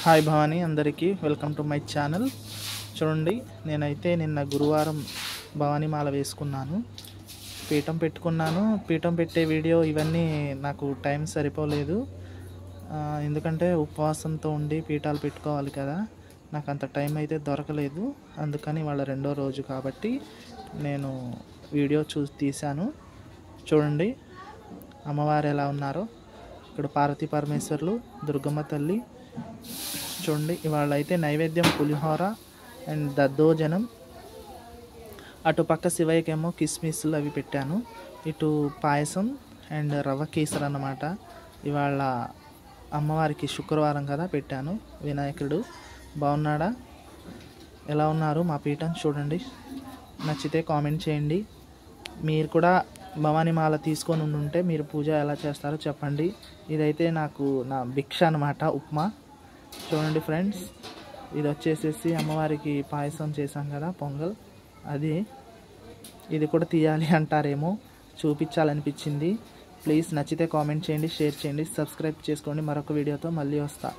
Hi Bhavani అందరికీ welcome to my channel. చూడండి, నేనైతే నిన్న గురువారం భవానీ మాల వేసుకున్నాను, పీఠం పెట్టుకున్నాను. పీఠం పెట్టే వీడియో ఇవన్నీ నాకు టైం సరిపోలేదు, ఎందుకంటే ఉపవాసంతో ఉండి పీఠాలు పెట్టుకోవాలి కదా, నాకు అంత టైం అయితే దొరకలేదు. అందుకని వాళ్ళ రెండో రోజు కాబట్టి నేను వీడియో తీశాను. చూడండి అమ్మవారు ఎలా ఉన్నారో. ఇక్కడ పార్వతీ పరమేశ్వర్లు, దుర్గమ్మ తల్లి. చూడండి, ఇవాళ అయితే నైవేద్యం పులిహోర అండ్ దద్దోజనం. అటు పక్క శివయ్యకేమో కిస్మిస్లు అవి పెట్టాను, ఇటు పాయసం అండ్ రవ్వ కేసరి అన్నమాట. ఇవాళ అమ్మవారికి శుక్రవారం కదా పెట్టాను. వినాయకుడు బాగున్నాడా? ఎలా ఉన్నారు మా పీఠం? చూడండి, నచ్చితే కామెంట్ చేయండి. మీరు కూడా భవానీ మాల తీసుకొని ఉంటే మీరు పూజ ఎలా చేస్తారో చెప్పండి. ఇదైతే నాకు నా భిక్ష అన్నమాట, ఉప్మా. చూడండి ఫ్రెండ్స్, ఇది వచ్చేసేసి అమ్మవారికి పాయసం చేశాం కదా, పొంగల్. ఇది కూడా తీయాలి అంటారేమో, చూపించాలనిపించింది. ప్లీజ్ నచ్చితే కామెంట్ చేయండి, షేర్ చేయండి, సబ్స్క్రైబ్ చేసుకోండి. మరొక వీడియోతో మళ్ళీ వస్తా.